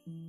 Hello,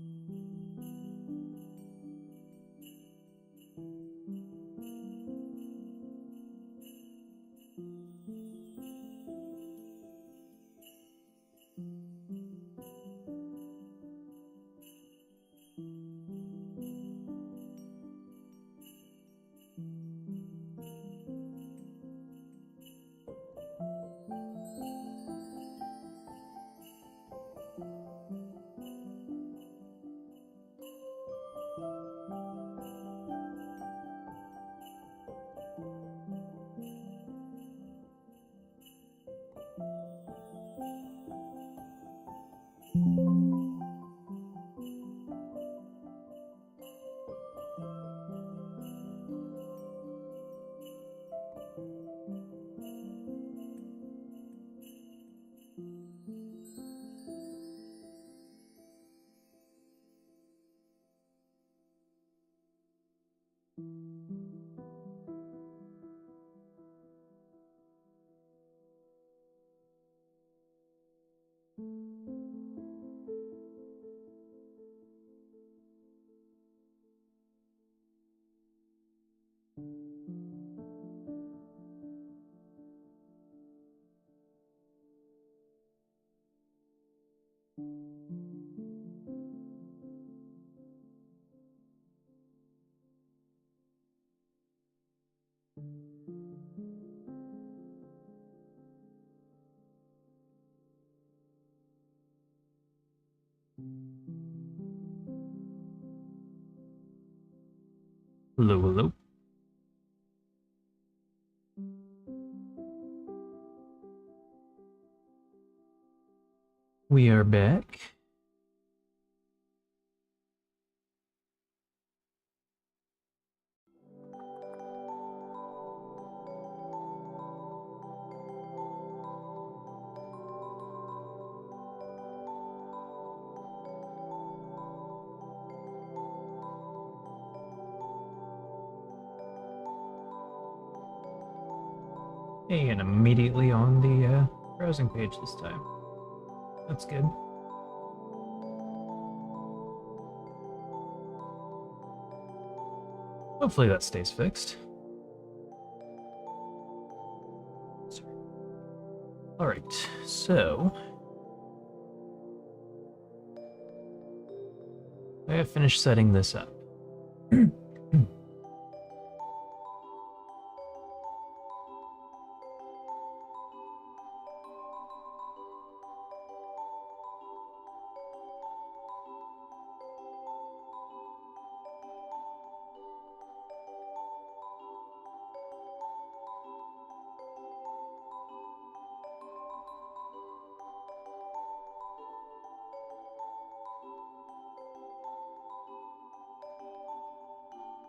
hello. We are back. And immediately on the browsing page this time. That's good. Hopefully that stays fixed. Alright, so I have finished setting this up.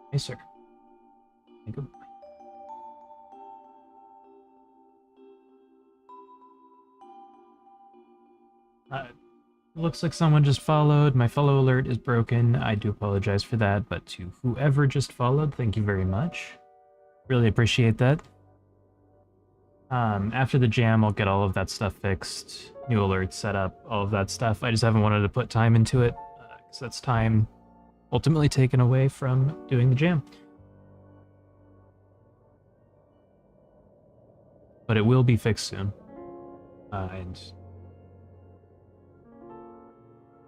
Hey, sir. Thank you. Looks like someone just followed. My follow alert is broken. I do apologize for that, but to whoever just followed, thank you very much. Really appreciate that. After the jam, I'll get all of that stuff fixed, new alerts set up, all of that stuff. I just haven't wanted to put time into it, because that's time ultimately taken away from doing the jam. But it will be fixed soon. And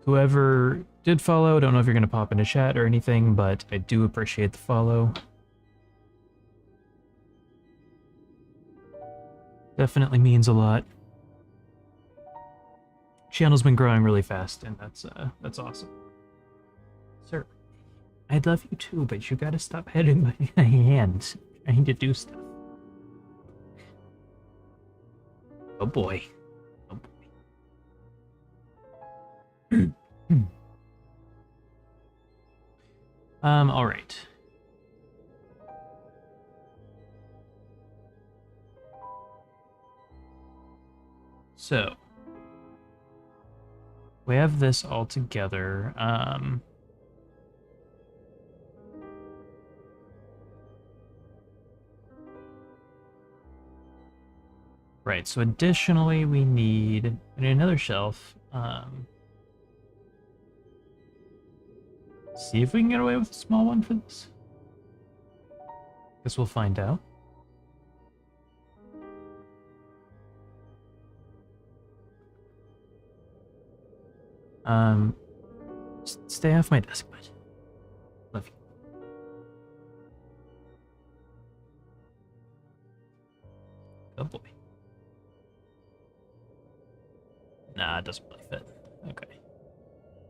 whoever did follow, I don't know if you're going to pop into chat or anything, but I do appreciate the follow. Definitely means a lot. Channel's been growing really fast, and that's awesome. Sir, I'd love you too, but you gotta stop heading my hand trying to do stuff. Oh boy. Oh boy. Alright. So we have this all together. Right, so additionally we need another shelf. See if we can get away with a small one for this. Guess we'll find out. Stay off my desk, bud. Love you. Good boy. Nah, it doesn't really fit. Okay.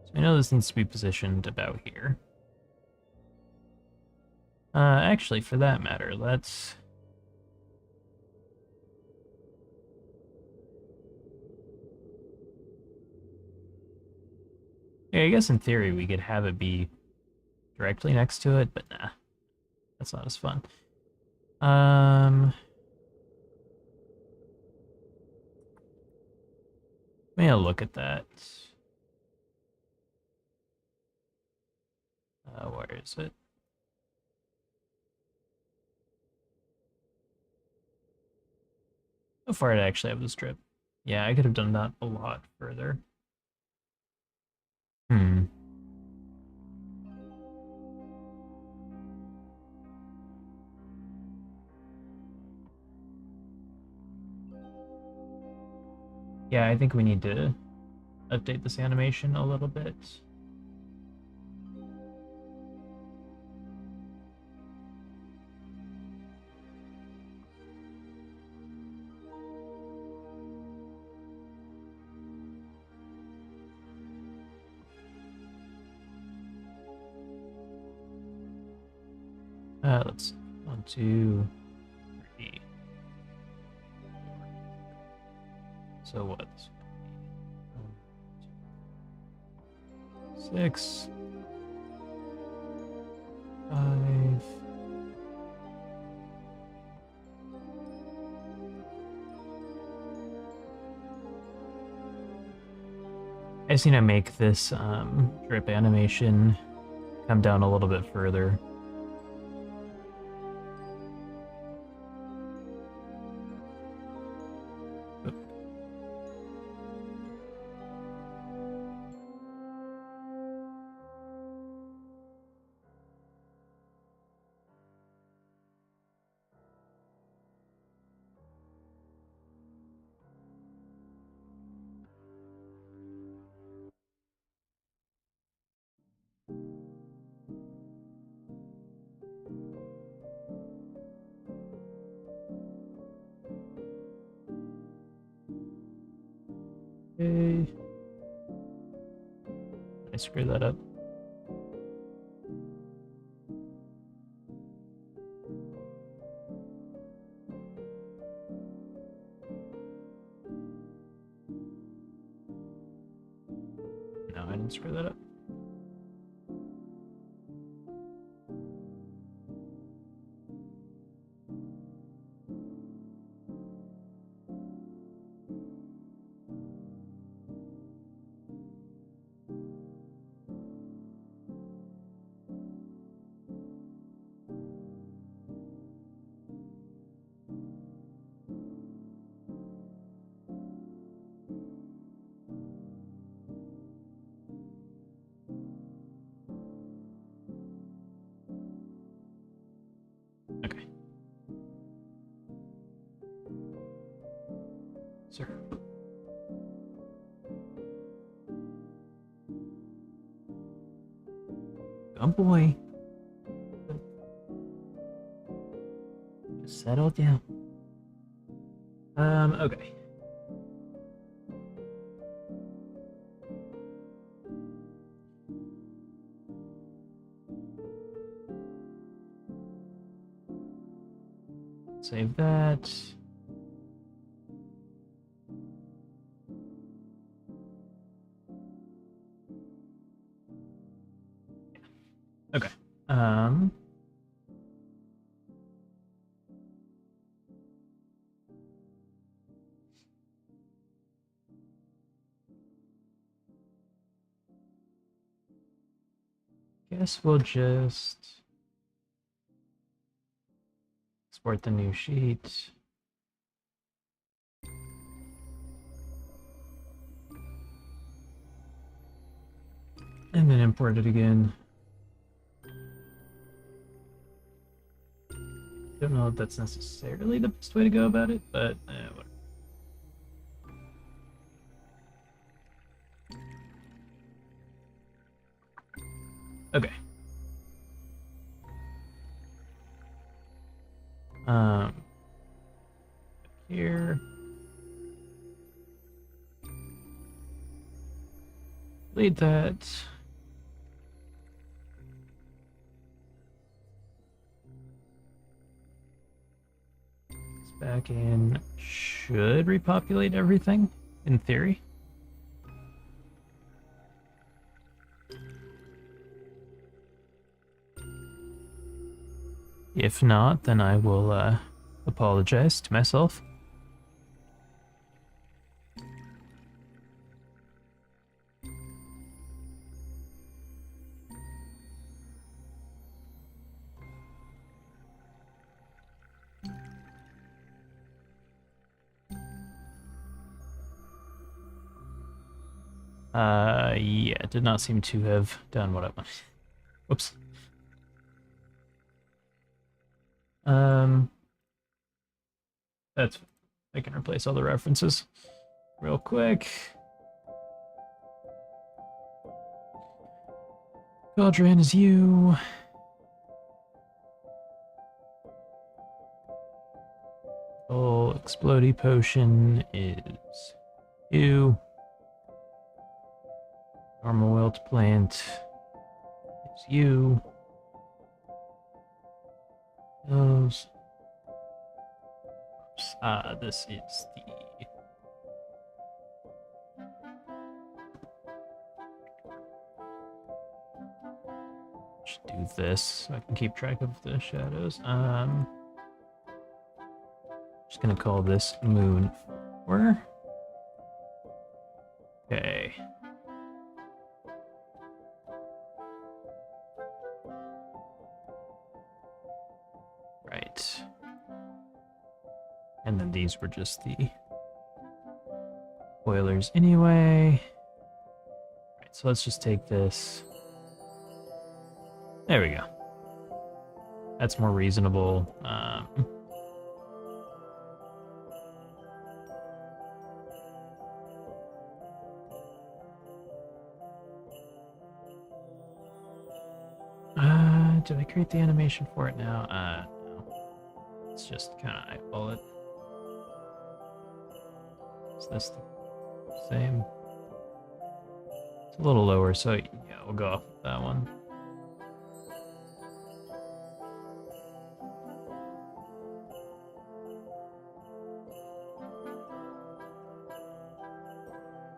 So I know this needs to be positioned about here. Actually, for that matter, let's... Yeah, I guess in theory we could have it be directly next to it, but nah. That's not as fun. May I look at that? Where is it? How far did I actually have the strip? Yeah, I could have done that a lot further. Hmm. Yeah, I think we need to update this animation a little bit. Let's see. 1, 2, 3. So what? 6, 5. I just need to make this drip animation come down a little bit further. Okay. I screwed that up. No, I didn't screw that up. Okay. Sir. Good boy. Just settle down. Okay. Save that. Okay. Guess we'll just export the new sheet. And then import it again. don't know if that's necessarily the best way to go about it, but whatever. Okay. Here. Lead that. It's back in. Should repopulate everything, in theory. If not, then I will apologize to myself. Yeah, did not seem to have done what I wanted. Whoops. That's... I can replace all the references real quick. Galdran is you. Oh, Explodey Potion is you. Normal Wilt Plant is you. Those. This is the... Just do this so I can keep track of the shadows. Just gonna call this Moon 4. Okay. Right. And then these were just the boilers anyway. Right, so let's just take this. There we go. That's more reasonable. Did I create the animation for it now? No. Let's just kind of eyeball it. Is this the same? It's a little lower, so yeah, we'll go off with that one.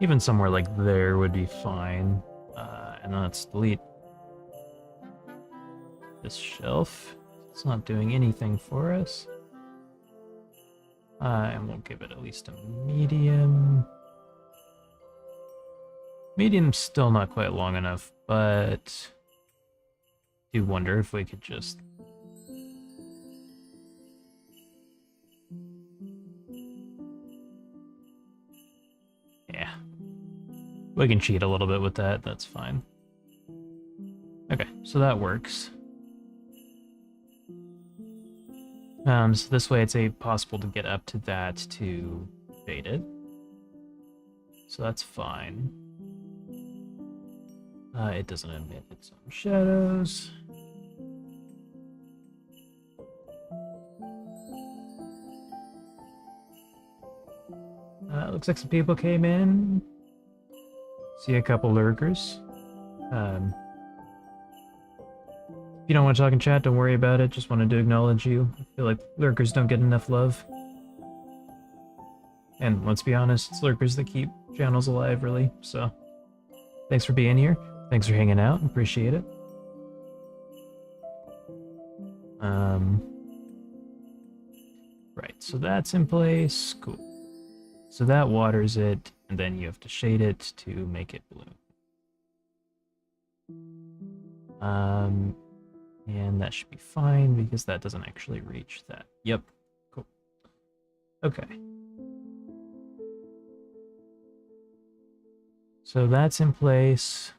Even somewhere like there would be fine. And then let's delete this shelf. It's not doing anything for us. And we'll give it at least a medium. Medium's still not quite long enough, but I do wonder if we could just... Yeah. We can cheat a little bit with that, that's fine. Okay, so that works. So this way it's possible to get up to that to fade it. So that's fine. It doesn't emit its own shadows. Looks like some people came in. See a couple lurkers. If you don't want to talk in chat, don't worry about it. Just wanted to acknowledge you. I feel like lurkers don't get enough love. And let's be honest, it's lurkers that keep channels alive, really. So, thanks for being here. Thanks for hanging out. Appreciate it. Right, so that's in place. Cool. So that waters it, and then you have to shade it to make it bloom. And that should be fine because that doesn't actually reach that. Yep. Cool. Okay. So that's in place.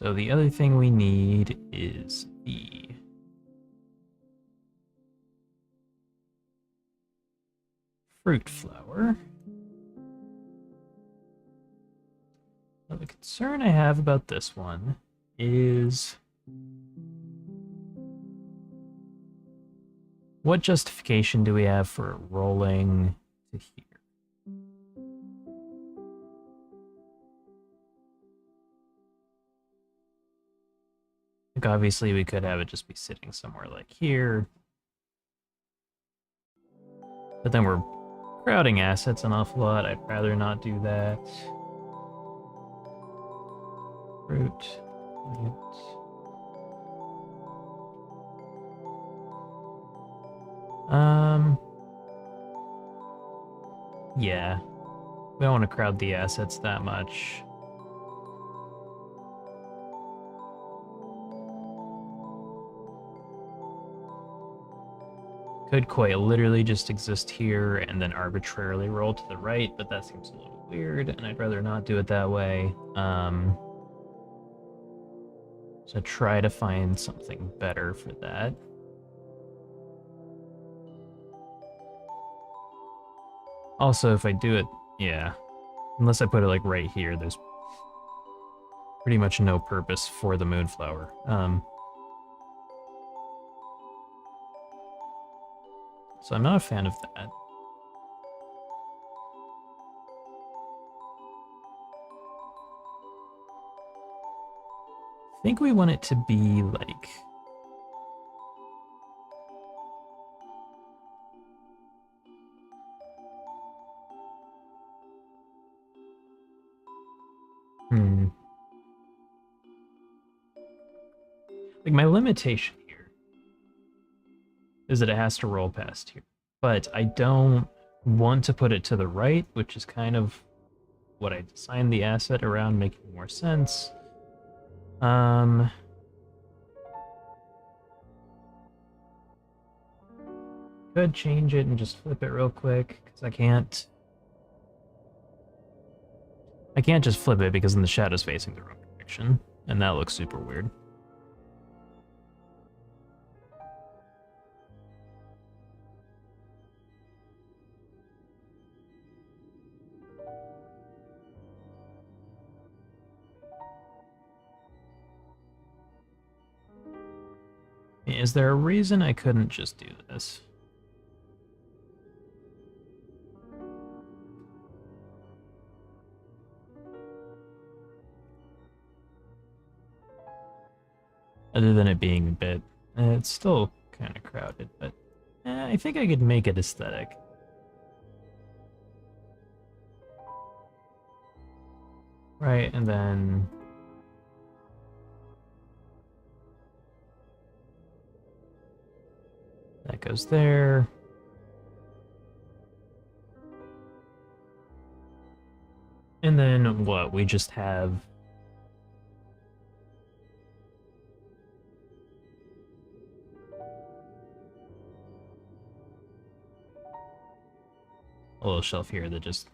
So the other thing we need is the fruit flower. Now, the concern I have about this one is what justification do we have for rolling to here? Like obviously we could have it just be sitting somewhere like here. But then we're crowding assets an awful lot. I'd rather not do that. Fruit. Yeah. We don't want to crowd the assets that much. Could quite literally just exist here and then arbitrarily roll to the right, but that seems a little weird, and I'd rather not do it that way. So try to find something better for that. Also, if I do it, yeah, unless I put it like right here, there's pretty much no purpose for the moonflower. So I'm not a fan of that. I think we want it to be like... Like my limitation here is that it has to roll past here. But I don't want to put it to the right, which is kind of what I designed the asset around, making more sense. Could change it and just flip it real quick, because I can't just flip it because then the shadow's facing the wrong direction, and that looks super weird. Is there a reason I couldn't just do this? Other than it being a bit... it's still kind of crowded, but I think I could make it aesthetic. Right, and then... that goes there. And then what? We just have... a little shelf here that just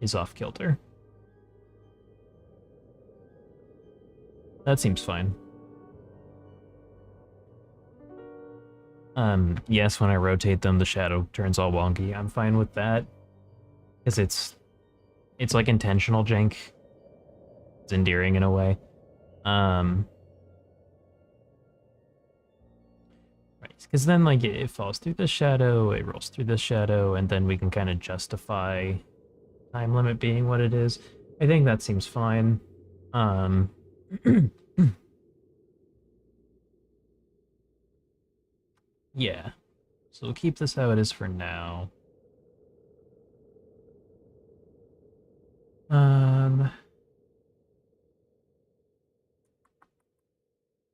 is off kilter. That seems fine. Yes, when I rotate them, the shadow turns all wonky. I'm fine with that. Because it's like intentional jank. It's endearing in a way. Right, because then like it falls through this shadow, it rolls through this shadow, and then we can kind of justify time limit being what it is. I think that seems fine. Yeah. So we'll keep this how it is for now.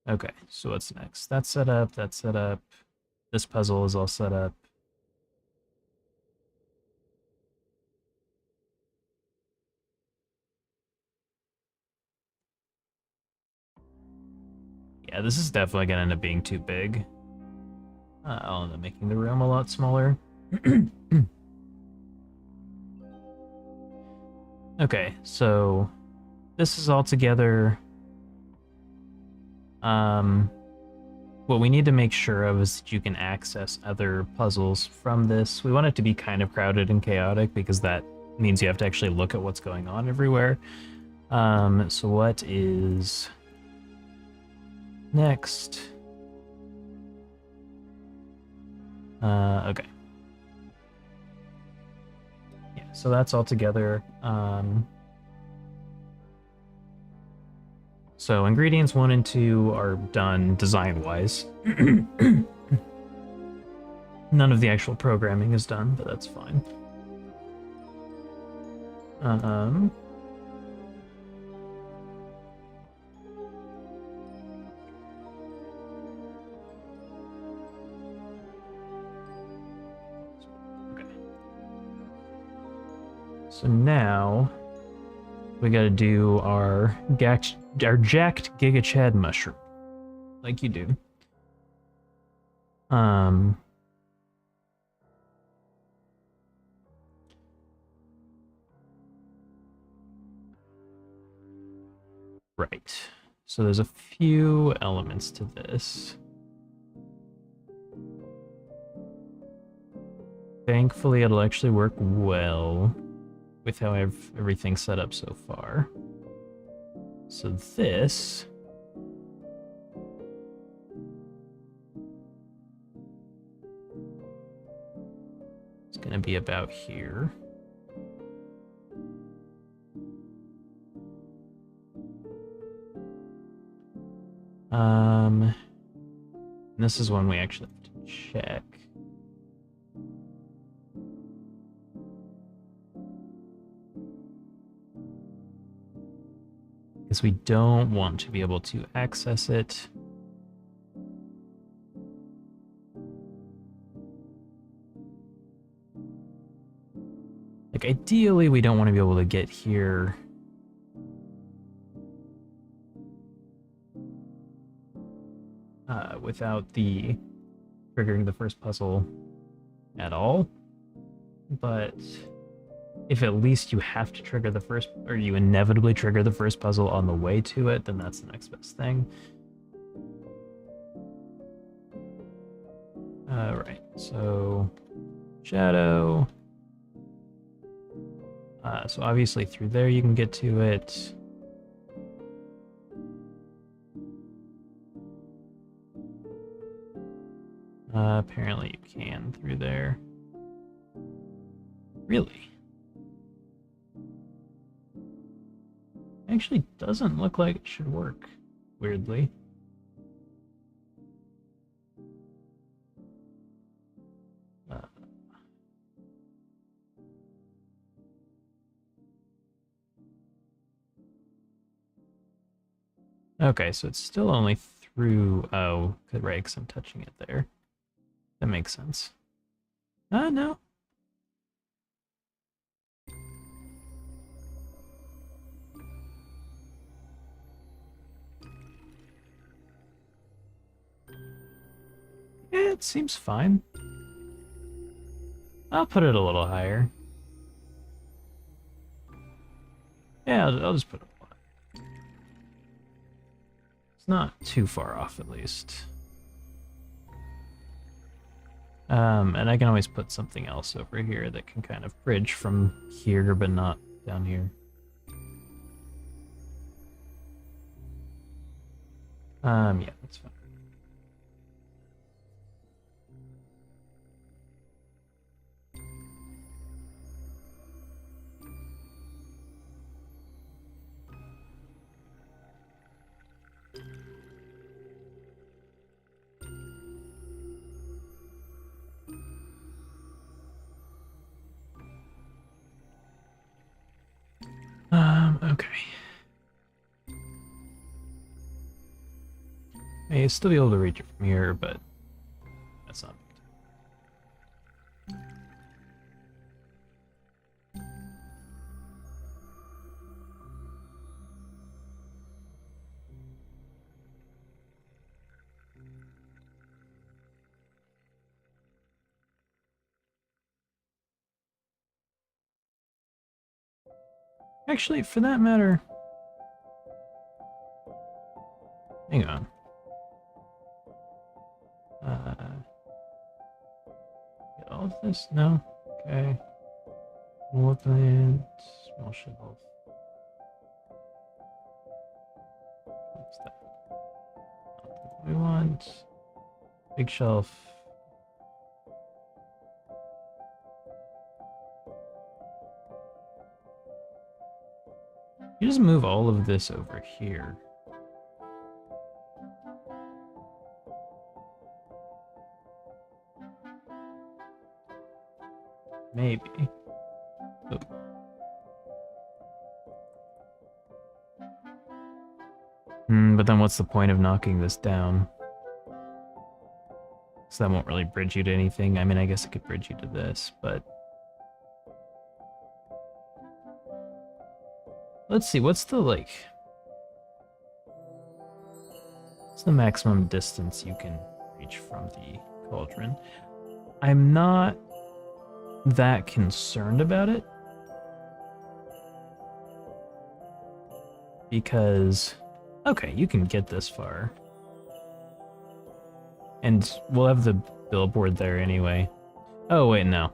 Okay, so what's next? That's set up, that's set up. This puzzle is all set up. Yeah, this is definitely gonna end up being too big. I'll end up making the room a lot smaller. Okay, so this is all together. What we need to make sure of is that you can access other puzzles from this. We want it to be kind of crowded and chaotic because that means you have to actually look at what's going on everywhere. So what is next? Okay. Yeah, so that's all together. So ingredients 1 and 2 are done design-wise. None of the actual programming is done, but that's fine. Okay. So now we gotta do our jacked Giga Chad mushroom, like you do. Right. So there's a few elements to this. Thankfully, it'll actually work well with how everything's set up so far. So this is going to be about here. This is one we actually have to check. Because we don't want to be able to access it. Like, ideally, we don't want to be able to get here without triggering the first puzzle at all. But if at least you have to trigger the first, or you inevitably trigger the first puzzle on the way to it, then that's the next best thing. Right, so shadow. So obviously through there you can get to it. Apparently you can through there. Really? Actually doesn't look like it should work, weirdly. Okay, so it's still only through... Oh, right, because I'm touching it there. That makes sense. No. Yeah, it seems fine. I'll put it a little higher. Yeah, I'll just put it a lot. It's not too far off, at least. And I can always put something else over here that can kind of bridge from here, but not down here. Yeah, that's fine. Okay. May still be able to reach it from here, but that's not. Actually, for that matter, Hang on. Get all of this? No? Okay. Woodland, small shelf. What's that? Not what we want. Big shelf. You just move all of this over here. Maybe. Oh. But then what's the point of knocking this down? So that won't really bridge you to anything. I mean, I guess it could bridge you to this, but... Let's see, what's the, like... What's the maximum distance you can reach from the cauldron? I'm not that concerned about it. Because... Okay, you can get this far. And we'll have the billboard there anyway. Oh, wait, no.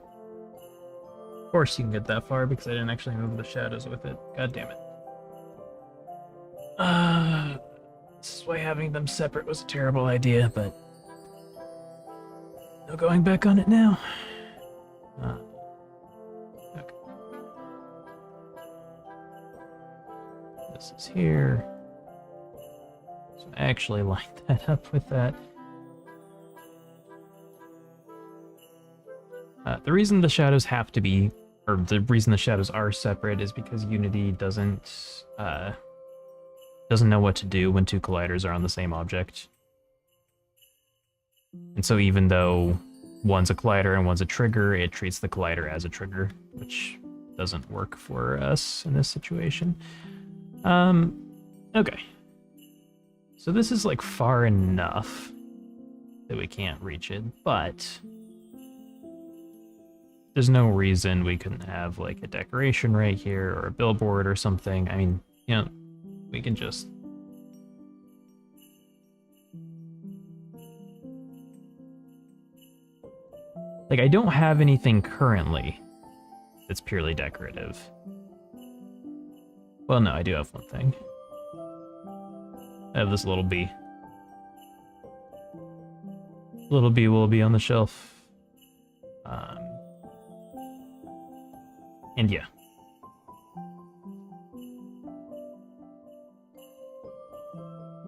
Of course you can get that far because I didn't actually move the shadows with it. God damn it. This is why having them separate was a terrible idea, but... No going back on it now. Okay. This is here. So actually line that up with that. The reason the shadows have to be, or the reason the shadows are separate is because Unity doesn't know what to do when two colliders are on the same object. And so even though one's a collider and one's a trigger, it treats the collider as a trigger, which doesn't work for us in this situation. Okay. So this is like far enough that we can't reach it, but there's no reason we couldn't have like a decoration right here or a billboard or something. I mean, you know, we can just... Like, I don't have anything currently that's purely decorative. Well, no, I do have one thing. I have this little bee. Little bee will be on the shelf. And yeah.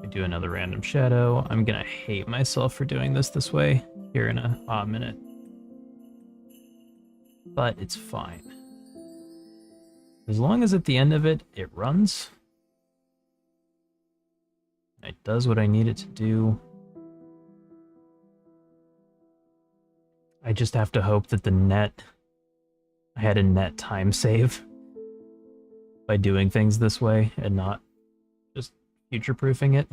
I do another random shadow. I'm gonna hate myself for doing this way here in a hot minute. But it's fine. As long as at the end of it, it runs. It does what I need it to do. I just have to hope that I had a net time save by doing things this way and not just future-proofing it.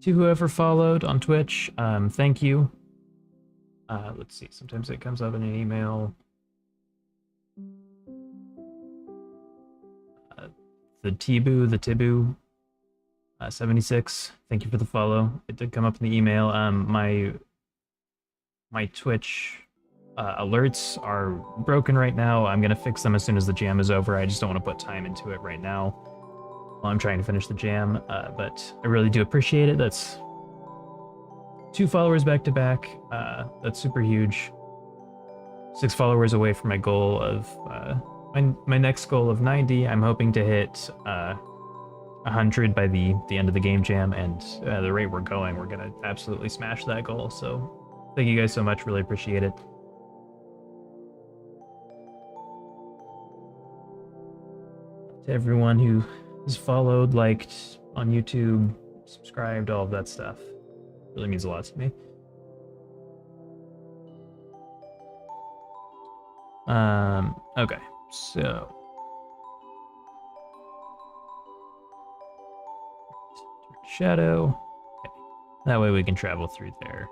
To whoever followed on Twitch, thank you. Let's see, sometimes it comes up in an email. The Tibu, 76, thank you for the follow. It did come up in the email. My Twitch alerts are broken right now. I'm gonna fix them as soon as the jam is over. I just don't want to put time into it right now while I'm trying to finish the jam, but I really do appreciate it. That's 2 followers back to back. That's super huge. 6 followers away from my goal of my next goal of 90. I'm hoping to hit 100 by the end of the game jam, and the rate we're going, we're gonna absolutely smash that goal. So thank you guys so much. Really appreciate it. To everyone who has followed, liked on YouTube, subscribed, all of that stuff. Really means a lot to me. Okay, so shadow. Okay. That way we can travel through there.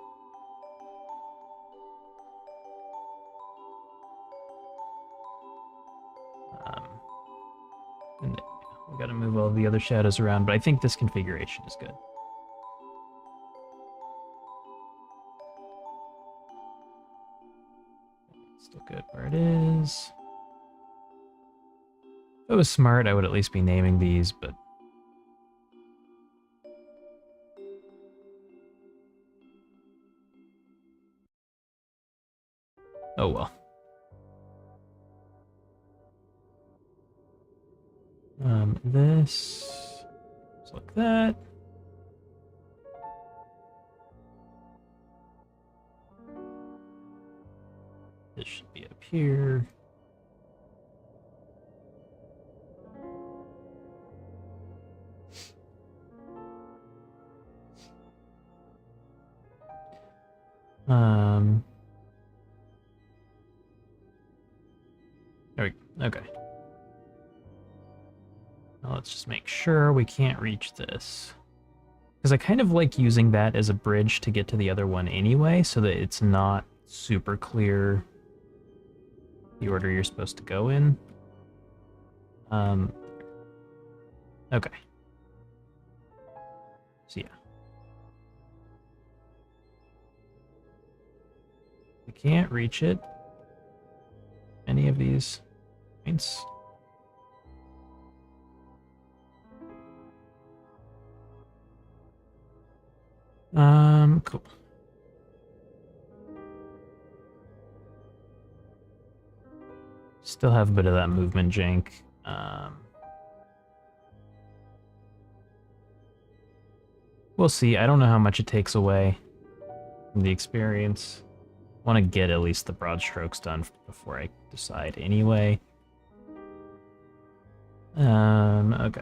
Um, and we got to move all the other shadows around, but I think this configuration is good. Still good where it is. If it was smart, I would at least be naming these, but oh well. This looks like that. This should be up here. There we go. Okay. Now let's just make sure we can't reach this. Because I kind of like using that as a bridge to get to the other one anyway, so that it's not super clear the order you're supposed to go in. Okay. So yeah. We can't reach it. Any of these points. Cool. Still have a bit of that movement jank. We'll see. I don't know how much it takes away from the experience. Want to get at least the broad strokes done before I decide anyway. Okay.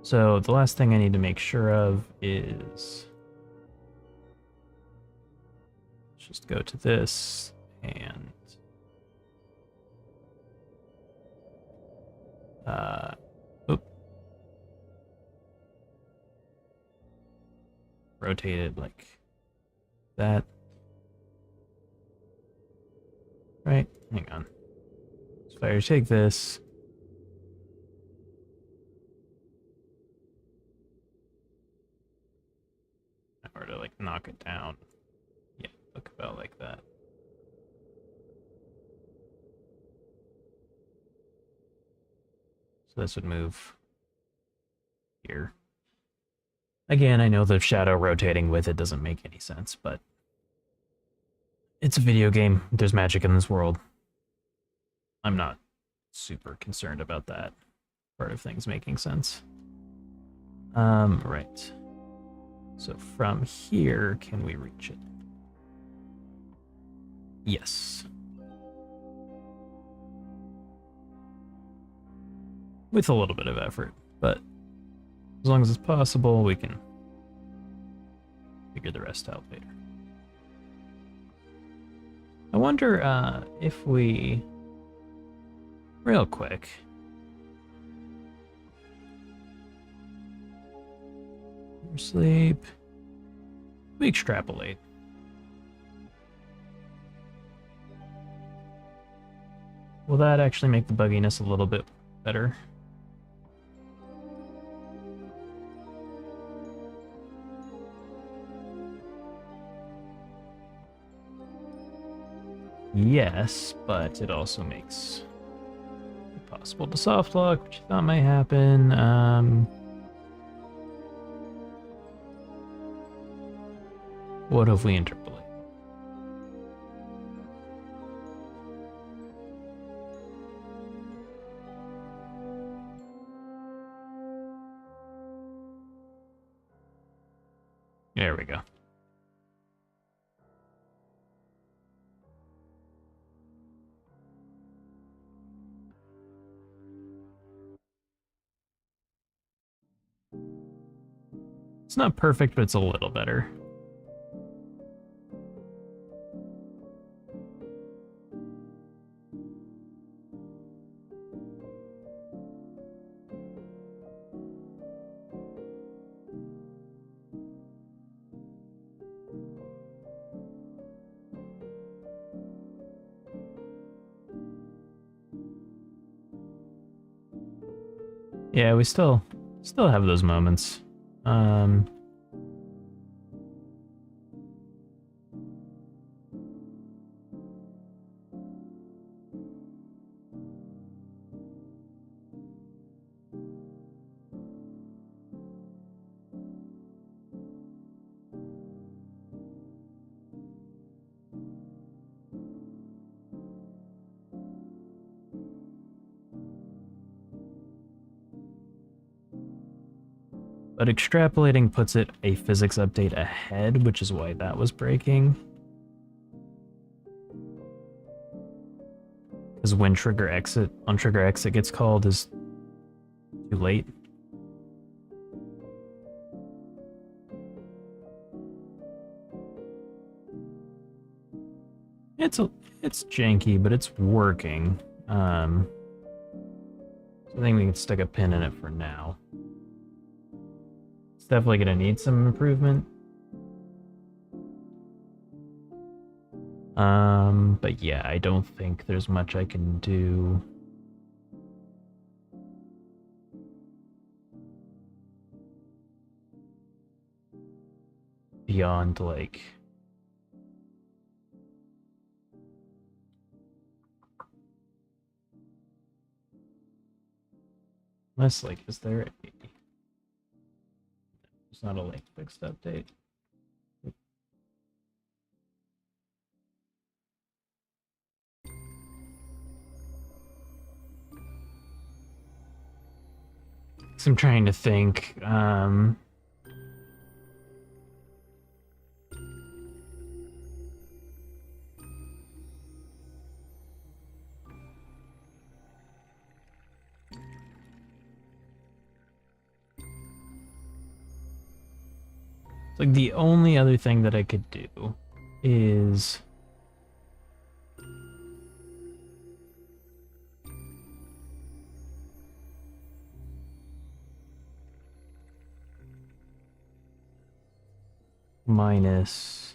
So the last thing I need to make sure of is just go to this and rotate it like that. Right? Hang on. So if I take this. Or to like knock it down. Yeah, look about like that. So this would move here. Again, I know the shadow rotating with it doesn't make any sense, but it's a video game. There's magic in this world. I'm not super concerned about that part of things making sense. Right. So from here, can we reach it? Yes. With a little bit of effort, but as long as it's possible, we can figure the rest out later. I wonder if we, real quick, sleep, we extrapolate. Will that actually make the bugginess a little bit better? Yes, but it also makes it possible to soft lock, which I thought might happen. What if we interpolate? There we go. It's not perfect, but it's a little better. Yeah, we still have those moments. Um, but extrapolating puts it a physics update ahead, which is why that was breaking. Because when trigger exit gets called is too late. It's janky, but it's working. So I think we can stick a pin in it for now. It's definitely gonna need some improvement. But yeah, I don't think there's much I can do. Beyond, like... Unless, like, is there a... There's not a link fixed update. So I'm trying to think, like the only other thing that I could do is minus